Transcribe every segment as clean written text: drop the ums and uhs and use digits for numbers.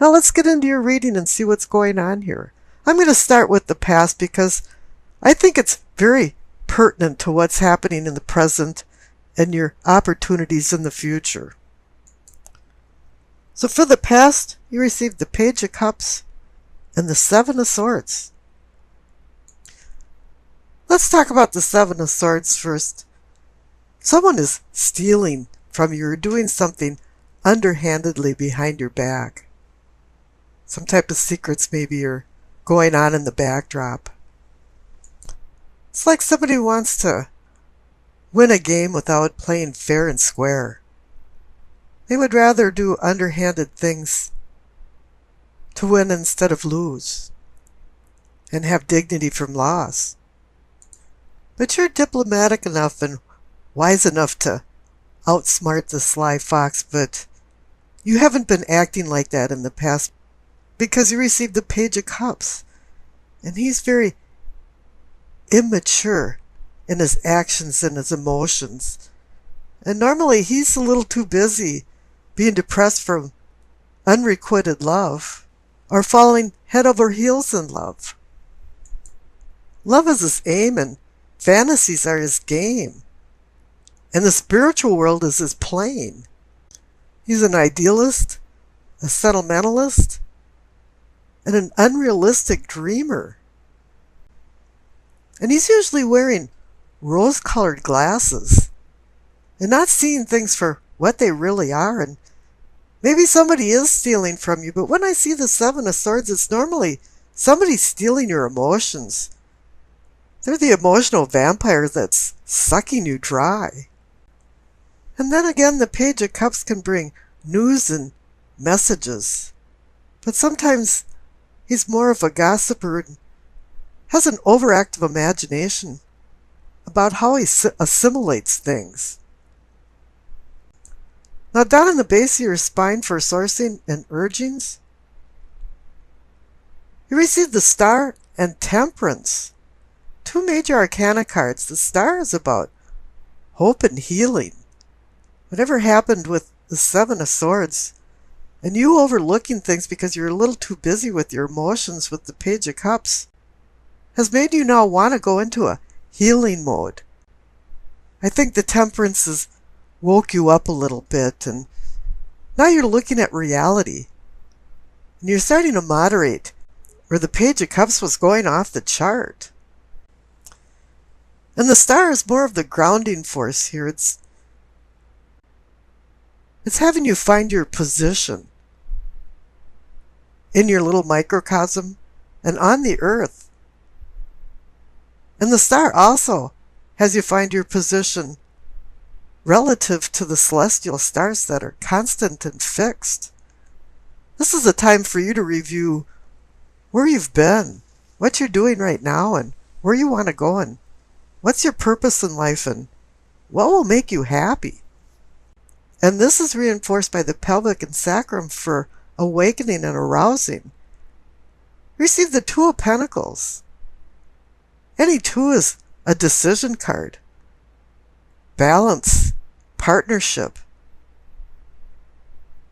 Now let's get into your reading and see what's going on here. I'm going to start with the past because I think it's very pertinent to what's happening in the present and your opportunities in the future. So for the past, you received the Page of Cups and the Seven of Swords. Let's talk about the Seven of Swords first. Someone is stealing from you or doing something underhandedly behind your back. Some type of secrets maybe are going on in the backdrop. It's like somebody wants to win a game without playing fair and square. They would rather do underhanded things to win instead of lose and have dignity from loss. But you're diplomatic enough and wise enough to outsmart the sly fox, but you haven't been acting like that in the past because you received the Page of Cups. And he's very immature in his actions and his emotions. And normally he's a little too busy being depressed from unrequited love or falling head over heels in love. Love is his aim and fantasies are his game. And the spiritual world is his plane. He's an idealist, a sentimentalist, and an unrealistic dreamer. And he's usually wearing rose-colored glasses and not seeing things for what they really are. And maybe somebody is stealing from you, but when I see the Seven of Swords, it's normally somebody stealing your emotions. They're the emotional vampire that's sucking you dry. And then again, the Page of Cups can bring news and messages. But sometimes he's more of a gossiper and has an overactive imagination about how he assimilates things. Now down in the base of your spine for sourcing and urgings, you receive the Star and Temperance. Two major arcana cards. The Star is about hope and healing. Whatever happened with the Seven of Swords, and you overlooking things because you're a little too busy with your emotions with the Page of Cups, has made you now want to go into a healing mode. I think the Temperance has woke you up a little bit, and now you're looking at reality. And you're starting to moderate, where the Page of Cups was going off the chart. And the Star is more of the grounding force here. It's having you find your position in your little microcosm and on the earth. And the Star also has you find your position relative to the celestial stars that are constant and fixed. This is a time for you to review where you've been, what you're doing right now, and where you want to go, and what's your purpose in life, and what will make you happy. And this is reinforced by the pelvic and sacrum for awakening and arousing. Receive the Two of Pentacles. Any two is a decision card. Balance, partnership.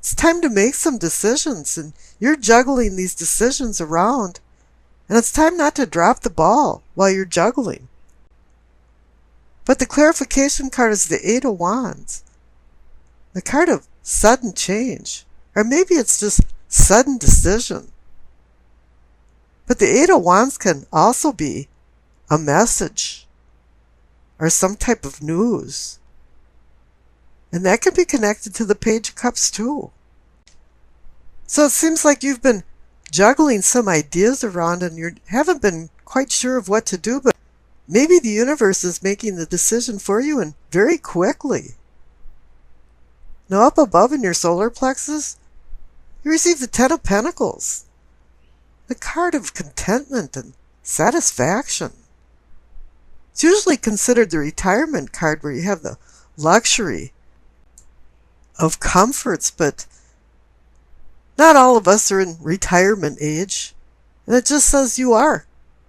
It's time to make some decisions, and you're juggling these decisions around, and it's time not to drop the ball while you're juggling. But the clarification card is the Eight of Wands. The card of sudden change, or maybe it's just sudden decision. But the Eight of Wands can also be a message or some type of news. And that can be connected to the Page of Cups too. So it seems like you've been juggling some ideas around and you haven't been quite sure of what to do, but maybe the universe is making the decision for you, and very quickly. Now up above in your solar plexus, you receive the Ten of Pentacles, the card of contentment and satisfaction. It's usually considered the retirement card where you have the luxury of comforts, but not all of us are in retirement age, and it just says you are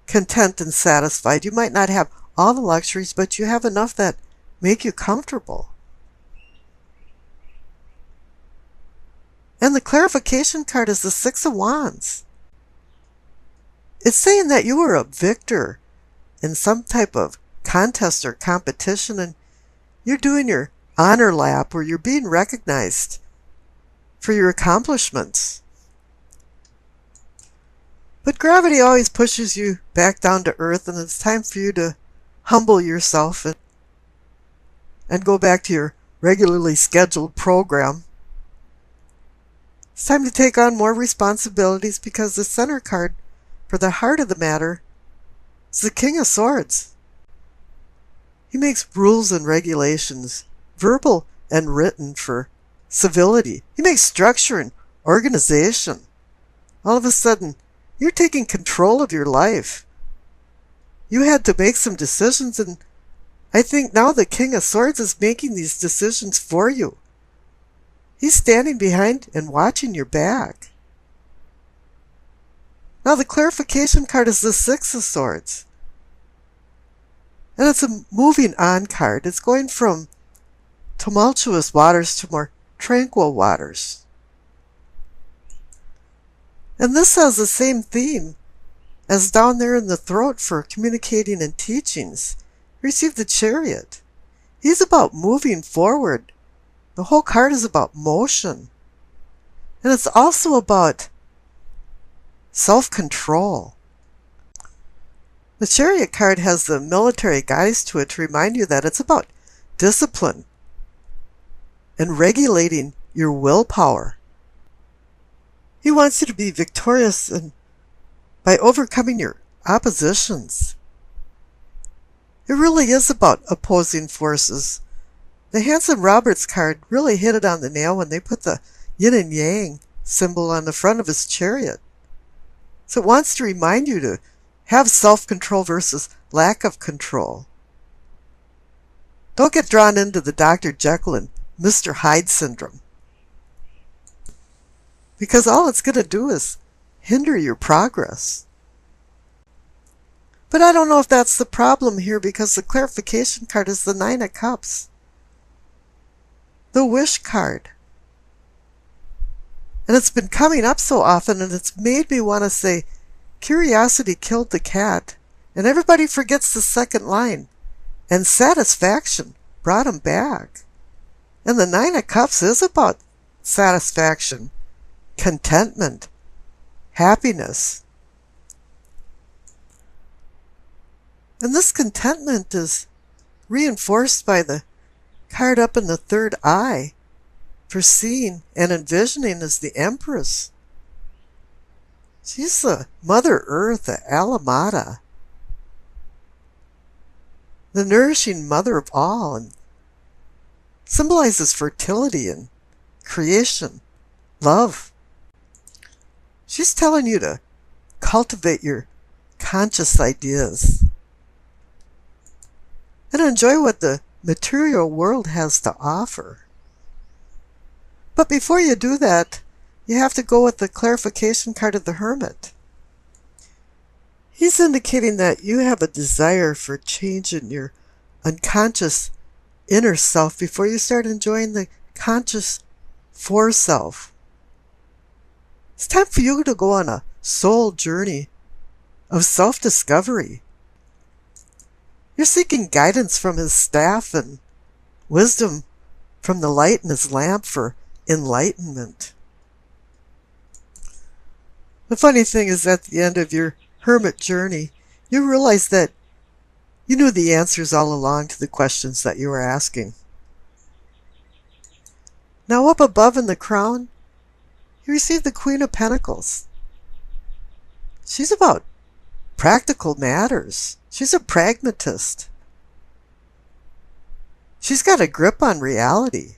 content and satisfied. You might not have all the luxuries, but you have enough that make you comfortable. And the clarification card is the Six of Wands. It's saying that you were a victor in some type of contest or competition, and you're doing your honor lap where you're being recognized for your accomplishments. But gravity always pushes you back down to earth, and it's time for you to humble yourself and go back to your regularly scheduled program. It's time to take on more responsibilities, because the center card for the heart of the matter is the King of Swords. He makes rules and regulations, verbal and written, for civility. He makes structure and organization. All of a sudden, you're taking control of your life. You had to make some decisions, and I think now the King of Swords is making these decisions for you. He's standing behind and watching your back. Now the clarification card is the Six of Swords. And it's a moving on card. It's going from tumultuous waters to more tranquil waters. And this has the same theme as down there in the throat for communicating and teachings. Receive the Chariot. He's about moving forward. The whole card is about motion. And it's also about self-control. The Chariot card has the military guise to it to remind you that it's about discipline and regulating your willpower. He wants you to be victorious by overcoming your oppositions. It really is about opposing forces. The Hanson Roberts card really hit it on the nail when they put the yin and yang symbol on the front of his chariot. So it wants to remind you to have self-control versus lack of control. Don't get drawn into the Dr. Jekyll and Mr. Hyde syndrome, because all it's going to do is hinder your progress. But I don't know if that's the problem here, because the clarification card is the Nine of Cups, the wish card. And it's been coming up so often, and it's made me want to say, curiosity killed the cat, and everybody forgets the second line, and satisfaction brought him back. And the Nine of Cups is about satisfaction, contentment, happiness. And this contentment is reinforced by the card up in the third eye for seeing and envisioning as the Empress. She's the Mother Earth, the Alamata, the nourishing mother of all, and symbolizes fertility and creation, love. She's telling you to cultivate your conscious ideas and enjoy what the material world has to offer. But before you do that, you have to go with the clarification card of the Hermit. He's indicating that you have a desire for change in your unconscious inner self before you start enjoying the conscious foreself. It's time for you to go on a soul journey of self-discovery. You're seeking guidance from his staff and wisdom from the light in his lamp for enlightenment. The funny thing is, at the end of your hermit journey, you realize that you knew the answers all along to the questions that you were asking. Now up above in the crown, you receive the Queen of Pentacles. She's about practical matters. She's a pragmatist. She's got a grip on reality.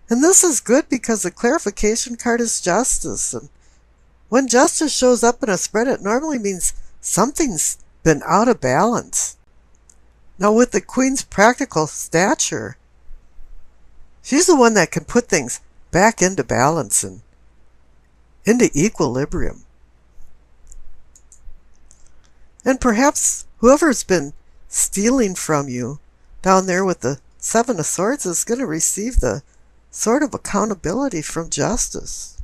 And this is good because the clarification card is justice. And when justice shows up in a spread, it normally means something's been out of balance. Now with the Queen's practical stature, she's the one that can put things back into balance and into equilibrium. And perhaps whoever's been stealing from you down there with the Seven of Swords is going to receive the sort of accountability from justice.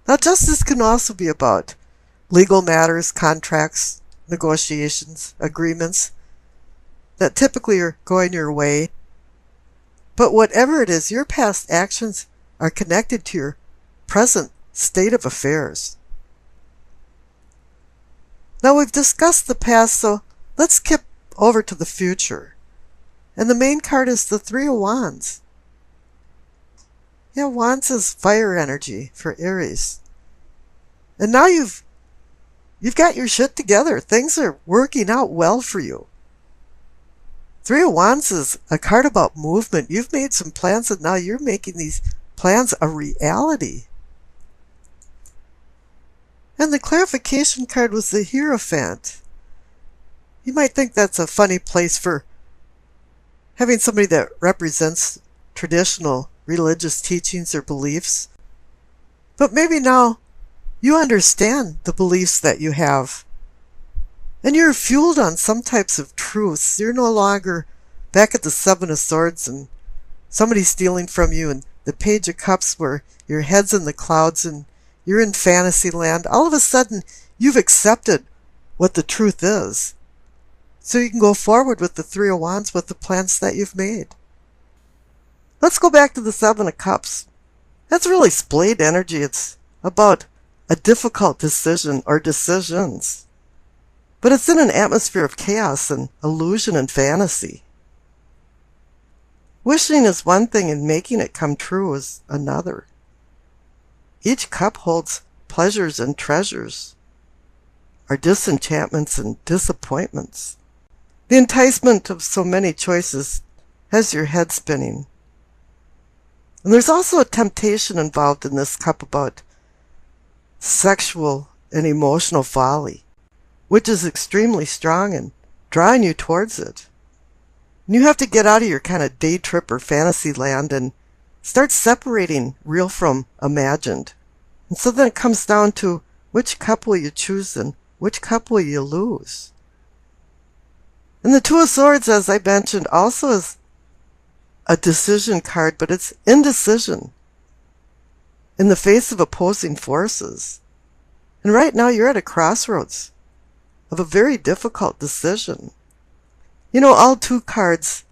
Now, justice can also be about legal matters, contracts, negotiations, agreements that typically are going your way. But whatever it is, your past actions are connected to your present state of affairs. Now, we've discussed the past, so let's skip over to the future. And the main card is the Three of Wands. Yeah, Wands is fire energy for Aries. And now you've got your shit together. Things are working out well for you. Three of Wands is a card about movement. You've made some plans and now you're making these plans a reality. And the clarification card was the Hierophant. You might think that's a funny place for having somebody that represents traditional religious teachings or beliefs. But maybe now you understand the beliefs that you have. And you're fueled on some types of truths. You're no longer back at the Seven of Swords and somebody stealing from you and the Page of Cups where your head's in the clouds and you're in fantasy land. All of a sudden, you've accepted what the truth is. So you can go forward with the Three of Wands with the plans that you've made. Let's go back to the Seven of Cups. That's really splayed energy. It's about a difficult decision or decisions. But it's in an atmosphere of chaos and illusion and fantasy. Wishing is one thing and making it come true is another. Each cup holds pleasures and treasures, or disenchantments and disappointments. The enticement of so many choices has your head spinning. And there's also a temptation involved in this cup about sexual and emotional folly, which is extremely strong and drawing you towards it. And you have to get out of your kind of day trip or fantasy land and start separating real from imagined. And so then it comes down to which cup will you choose and which cup will you lose. And the Two of Swords, as I mentioned, also is a decision card, but it's indecision in the face of opposing forces. And right now you're at a crossroads of a very difficult decision. You know, all two cards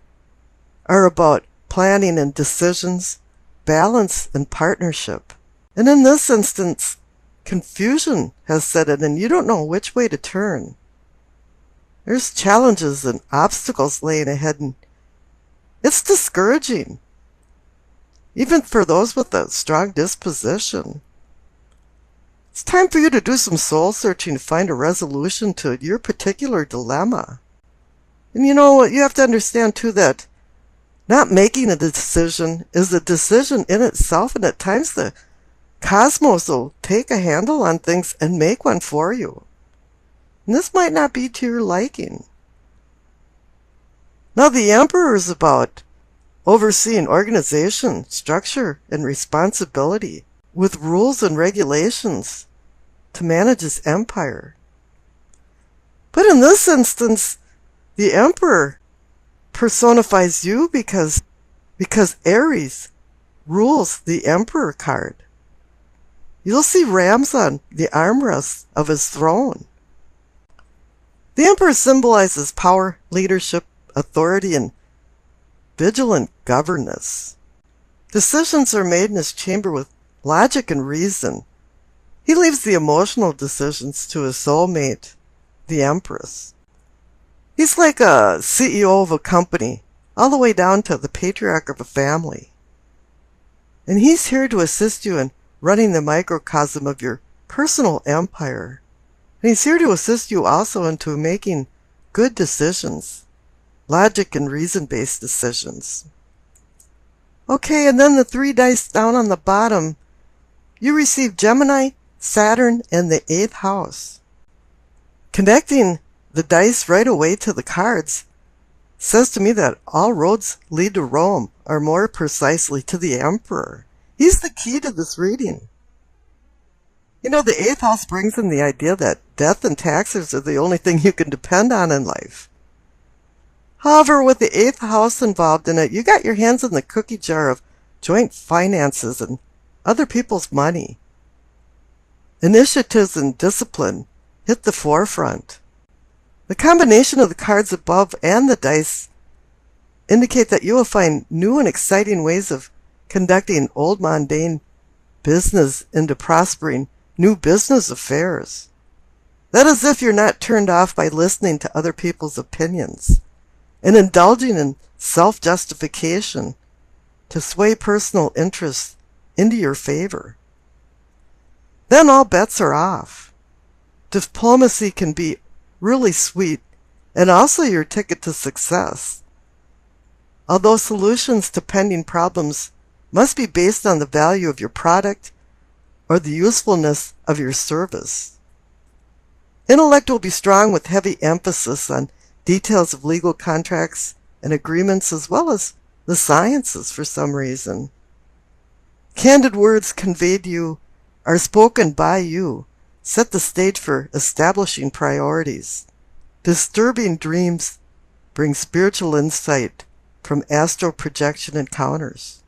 are about planning and decisions, balance and partnership. And in this instance, confusion has set in and you don't know which way to turn. There's challenges and obstacles laying ahead and it's discouraging, even for those with a strong disposition. It's time for you to do some soul searching to find a resolution to your particular dilemma. And you know, you have to understand too that not making a decision is a decision in itself, and at times the cosmos will take a handle on things and make one for you. And this might not be to your liking. Now the Emperor is about overseeing organization, structure, and responsibility with rules and regulations to manage his empire. But in this instance, the Emperor personifies you because Aries rules the Emperor card. You'll see rams on the armrests of his throne. The Emperor symbolizes power, leadership, authority, and vigilant governance. Decisions are made in his chamber with logic and reason. He leaves the emotional decisions to his soulmate, the Empress. He's like a CEO of a company, all the way down to the patriarch of a family. And he's here to assist you in running the microcosm of your personal empire. And he's here to assist you also into making good decisions, logic and reason-based decisions. Okay, and then the 3 dice down on the bottom, you receive Gemini, Saturn, and the 8th house. Connecting the dice right away to the cards says to me that all roads lead to Rome, or more precisely to the Emperor. He's the key to this reading. You know, the 8th house brings in the idea that death and taxes are the only thing you can depend on in life. However, with the 8th house involved in it, you got your hands in the cookie jar of joint finances and other people's money. Initiatives and discipline hit the forefront. The combination of the cards above and the dice indicate that you will find new and exciting ways of conducting old mundane business into prospering new business affairs. That is if you're not turned off by listening to other people's opinions and indulging in self-justification to sway personal interests into your favor. Then all bets are off. Diplomacy can be really sweet and also your ticket to success. Although solutions to pending problems must be based on the value of your product or the usefulness of your service. Intellect will be strong with heavy emphasis on details of legal contracts and agreements as well as the sciences for some reason. Candid words conveyed to you are spoken by you, set the stage for establishing priorities. Disturbing dreams bring spiritual insight from astral projection encounters.